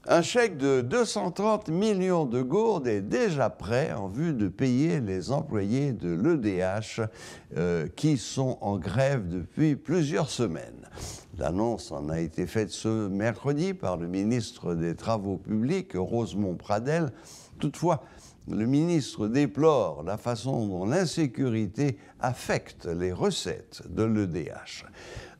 Un chèque de 230 millions de gourdes est déjà prêt en vue de payer les employés de l'EDH qui sont en grève depuis plusieurs semaines. L'annonce en a été faite ce mercredi par le ministre des Travaux publics, Rosemont Pradel. Toutefois, le ministre déplore la façon dont l'insécurité affecte les recettes de l'EDH.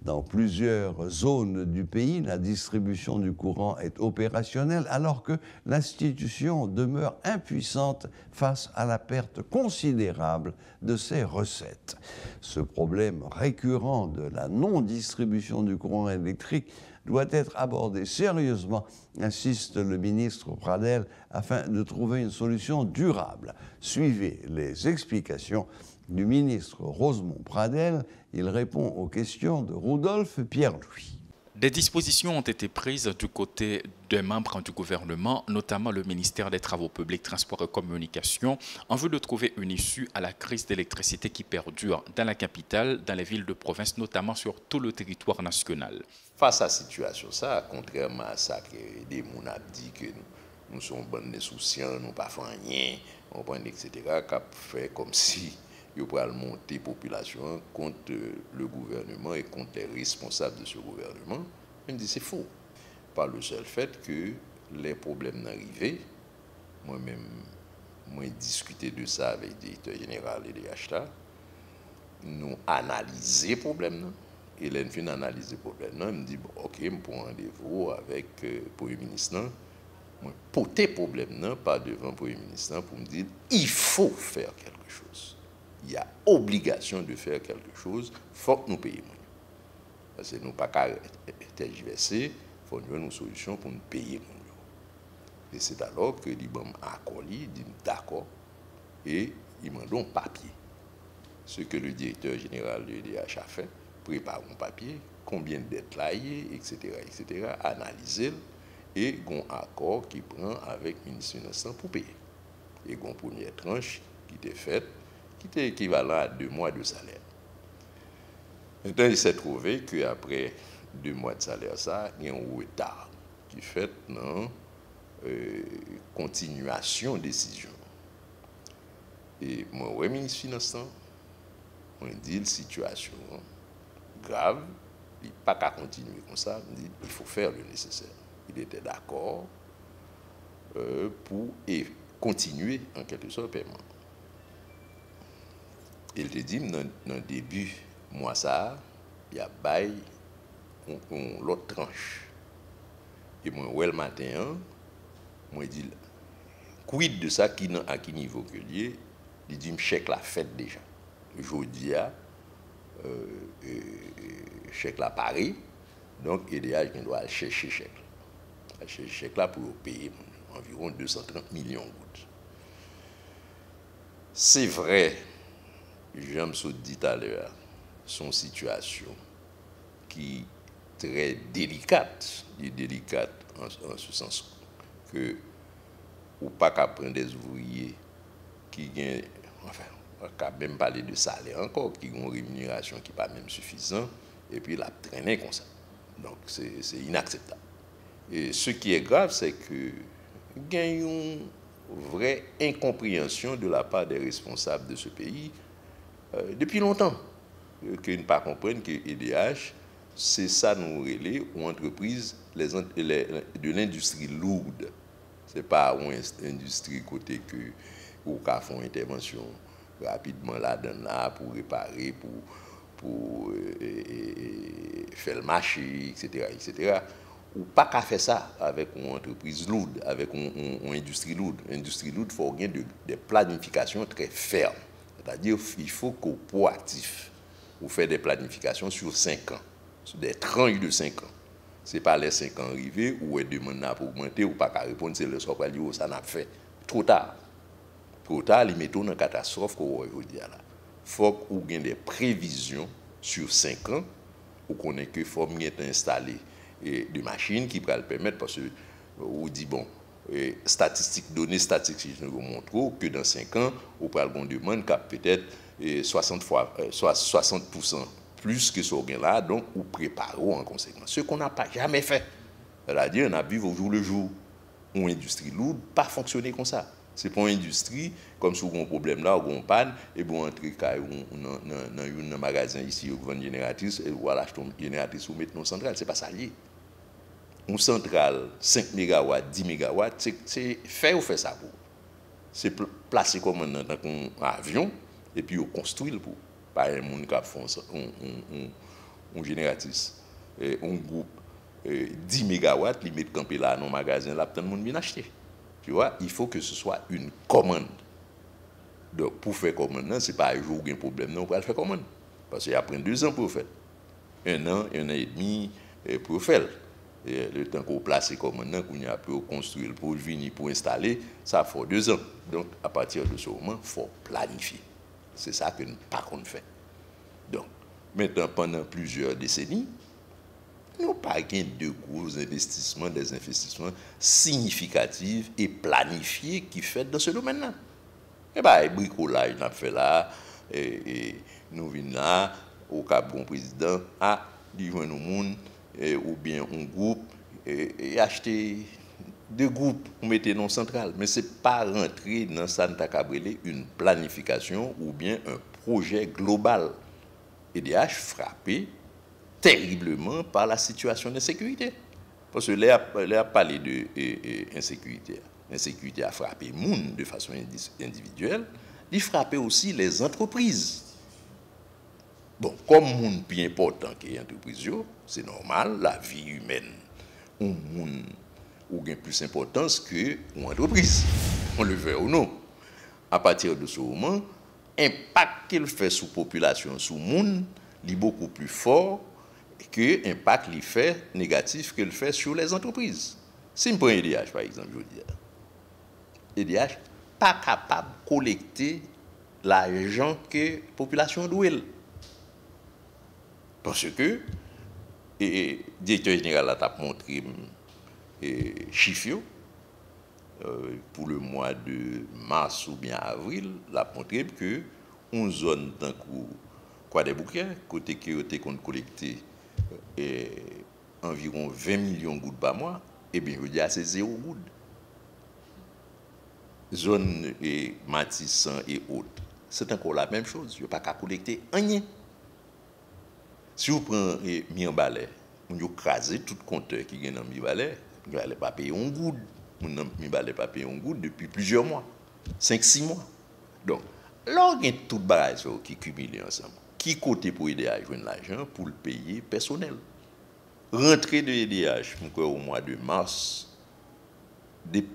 Dans plusieurs zones du pays, la distribution du courant est opérationnelle alors que l'institution demeure impuissante face à la perte considérable de ses recettes. Ce problème récurrent de la non-distribution du courant électrique doit être abordé sérieusement, insiste le ministre Pradel, afin de trouver une solution durable. Suivez les explications du ministre Rosemont Pradel. Il répond aux questions de Rudolf Pierre-Louis. Des dispositions ont été prises du côté des membres du gouvernement, notamment le ministère des Travaux publics, Transports et Communications, en vue de trouver une issue à la crise d'électricité qui perdure dans la capitale, dans les villes de province, notamment sur tout le territoire national. Face à la situation, ça, contrairement à ça que des gens ont dit que nous sommes bonnes insouciants, nous ne pas rien, etc., qui fait comme si il faut monter la population contre le gouvernement et contre les responsables de ce gouvernement. Je me dis c'est faux. Par le seul fait que les problèmes n'arrivaient, moi-même, j'ai discuté de ça avec le directeur général et les achats, nous analysons les problèmes. Et là, nous analysons les problèmes. Je me dis, bon, ok, je prends rendez-vous avec le Premier ministre. Je porter les problèmes pas devant le Premier ministre pour me dire il faut faire quelque chose. Il y a obligation de faire quelque chose, il faut que nous payions. Parce que nous ne pouvons pas tergiverser, il faut trouver une solution pour nous payer. Et c'est alors que les banques accolent, dit d'accord, et ils m'ont donné un papier. Ce que le directeur général de l'EDH a fait, prépare un papier, combien de dettes là il y a, etc., analyser, et un accord qui prend avec le ministre des pour payer. Et une première tranche qui était faite, qui était équivalent à 2 mois de salaire. Maintenant, il s'est trouvé qu'après 2 mois de salaire, ça, il y a un retard qui fait dans continuation de décision. Et moi, le ministre des Finances, on dit la situation grave, il n'y a pas qu'à continuer comme ça, il faut faire le nécessaire. Il était d'accord pour continuer en quelque sorte le paiement. Il te dit, dans le début mois ça, il y a bail l'autre tranche. Et moi, le matin, moi, je dis, quid de ça, à quel niveau que lié, il dit, chèque la fête déjà. Aujourd'hui, chèque la Paris, donc il doit aller chercher chèque. Chercher chèque là pour payer environ 230 millions de gouttes. C'est vrai, j'aime ce dit tout à l'heure, son situation qui est très délicate. Il est délicate en ce sens que ou pas qu'à prendre des ouvriers qui gagnent, enfin, on va même parler de salaire encore, qui ont une rémunération qui n'est pas même suffisante, et puis la traîner comme ça. Donc c'est inacceptable. Et ce qui est grave, c'est que il y a une vraie incompréhension de la part des responsables de ce pays depuis longtemps, qu'ils ne pas comprennent que l'EDH, c'est ça nous relais aux entreprises de l'industrie lourde. Ce n'est pas une industrie côté que ou qu'à font intervention rapidement là-dedans pour réparer, pour faire le marché, etc. Ou pas qu'à faire ça avec une entreprise lourde, avec une industrie lourde. L'industrie lourde, il faut gagner des planifications très fermes. C'est-à-dire qu'il faut qu'au proactif, vous faites des planifications sur 5 ans, sur des tranches de 5 ans. Ce n'est pas les 5 ans arrivés où ils demandent pour augmenter ou pas qu'à répondre, c'est le soir où ça n'a fait. Trop tard. Trop tard, ils mettent une catastrophe qu'on va dire là. Il faut que vous ayez des prévisions sur 5 ans, où qu'on ait que faut installer des machines qui pourraient le permettre, parce que vous dit bon, données statistiques nous montrent que dans 5 ans, vous pourrez avoir une demande qui a peut-être 60% plus que ce gain là, donc vous préparez en conséquence. Ce qu'on n'a pas jamais fait. C'est-à-dire, on a vu au jour le jour. une industrie lourde, pas fonctionner comme ça. C'est pas une industrie, comme si on a un problème là, ou on panne, et bon, entrer dans un magasin ici, on vend une génératrice, et voilà, acheter une génératrice ou mettre dans centrale. C'est pas ça lié. Une centrale, 5 MW, 10 MW, c'est fait ou fait ça pour. C'est placé comme un avion, et puis on construit pour. Par un monde qui a fait une génératrice, un groupe 10 MW, ils mettent campé là dans le magasin, là, tout le monde vient acheter. Tu vois, il faut que ce soit une commande. Donc, pour faire commande, ce n'est pas un jour qu'il y a un problème, non, pour faire commande. Parce qu'il y a pris 2 ans pour faire. 1 an et demi pour faire. Et le temps qu'on place commande, qu'on a pu construire, pour venir, pour installer, ça fait 2 ans. Donc, à partir de ce moment, il faut planifier. C'est ça que nous pas qu'on fait. Donc, maintenant, pendant plusieurs décennies, nous n'avons pas de gros investissements, des investissements significatifs et planifiés qui sont faits dans ce domaine-là. Et bien, le bricolage, nous avons fait là, et nous venons là, au cas où un président a dit au monde, ou bien un groupe, et acheter 2 groupes pour mettre dans central. Mais ce n'est pas rentrer dans Santa Cabrele une planification ou bien un projet global. EDH frappé terriblement par la situation d'insécurité. Parce que là, a parlé d'insécurité. L'insécurité a frappé le monde de façon individuelle. Il frappait aussi les entreprises. Bon, comme le monde plus important que les entreprises, c'est normal, la vie humaine, un monde a plus d'importance que l'entreprise. On le veut ou non. À partir de ce moment, l'impact qu'il fait sur la population, sur le monde, est beaucoup plus fort que l'impact qu'il fait négatif qu'il fait sur les entreprises. Si je prends EDH, par exemple, je veux dire, EDH n'est pas capable de collecter l'argent que la population doit. Parce que le directeur général a montré chiffres pour le mois de mars ou bien avril, l'a montré que une zone d'un coup, quoi des bouquets, côté qui était collecté environ 20 millions de gouttes par mois, et bien je dis c'est 0 gouttes. Zone Matissan et autres, c'est encore la même chose, je n'ai pas qu'à collecter rien. Si vous prenez Miambalais, vous crasez tout compteur qui est dans Miambalais, vous n'allez pas payer un goutte. Vous n'allez pas payer un goutte depuis plusieurs mois, 5-6 mois. Donc, là, il y a tout le barrage qui cumule ensemble. Qui côté pour aider à joindre l'argent pour le payer personnel? Rentrée de EDH au mois de mars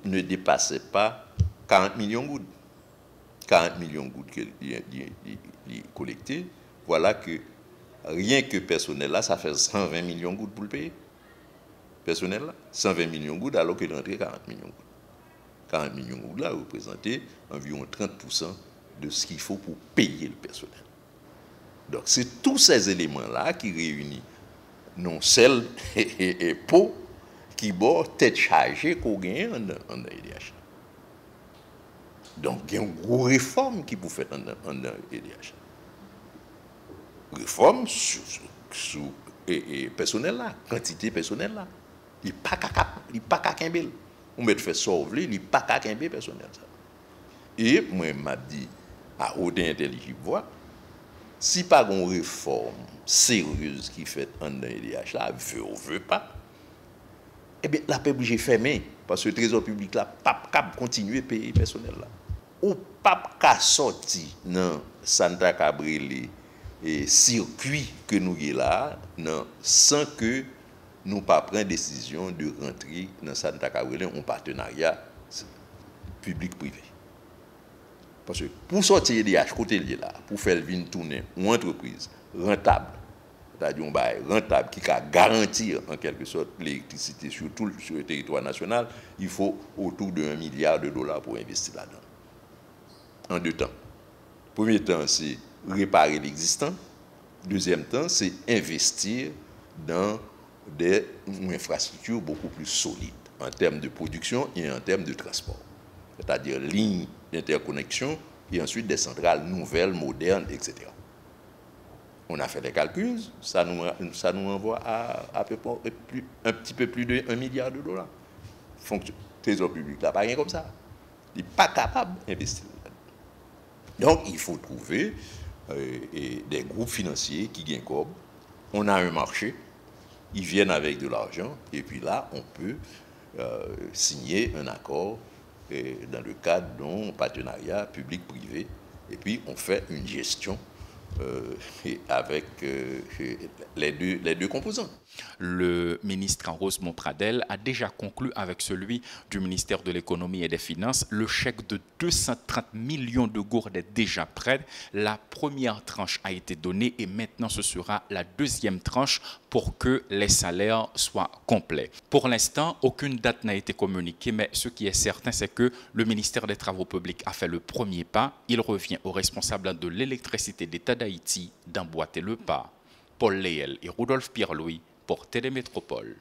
ne dépassait pas 40 millions de gouttes. 40 millions de gouttes collectées. Voilà que rien que personnel là, ça fait 120 millions de gouttes pour le payer. Personnel là, 120 millions de gouttes alors que l'entrée 40 millions de gouttes. 40 millions de gouttes là représentait environ 30% de ce qu'il faut pour payer le personnel. Donc c'est tous ces éléments là qui réunissent non sel et peau qui bord tête chargée qu'on gagne en EDH. Donc il y a une grosse réforme qui peut faire en EDH. Réforme sur personnel là, quantité personnelle là. Il n'est pas qu'à Kimbel. On met fait sauver, il n'est pas qu'à Kimbel personnel. Et moi, je m'a dit, à haute intelligible voix, si pas une réforme sérieuse qui fait en EDH là, veut ou veut pas, eh bien, la paix obligée fermée. Parce que le trésor public là, pas capable continuer à payer personnel là. Ou pas qu'à sortir dans Santa Cabrele et circuit que nous y là, non, sans que nous pas prendre décision de rentrer dans Santa Cabrele en partenariat public-privé. Parce que pour sortir des côté là, pour faire une tournée une entreprise rentable, c'est-à-dire un bail rentable qui va garantir en quelque sorte l'électricité sur le territoire national, il faut autour de $1 milliard pour investir là-dedans. En 2 temps. Premier temps, c'est réparer l'existant. Deuxième temps, c'est investir dans des infrastructures beaucoup plus solides en termes de production et en termes de transport. C'est-à-dire lignes d'interconnexion et ensuite des centrales nouvelles, modernes, etc. On a fait les calculs, ça nous envoie à peu près un petit peu plus de $1 milliard. trésor public là, pas rien comme ça. Il n'est pas capable d'investir. Donc, il faut trouver des groupes financiers qui gagnent comme. On a un marché, ils viennent avec de l'argent, et puis là, on peut signer un accord dans le cadre d'un partenariat public-privé, et puis on fait une gestion avec les deux composants. Le ministre Rosemont Pradel a déjà conclu avec celui du ministère de l'économie et des finances. Le chèque de 230 millions de gourdes est déjà prêt. La première tranche a été donnée et maintenant ce sera la deuxième tranche pour que les salaires soient complets. Pour l'instant, aucune date n'a été communiquée, mais ce qui est certain, c'est que le ministère des Travaux publics a fait le premier pas. Il revient aux responsables de l'électricité d'État d'Haïti d'emboîter le pas. Paul Léel et Rudolph Pierre-Louis pour Télémétropole.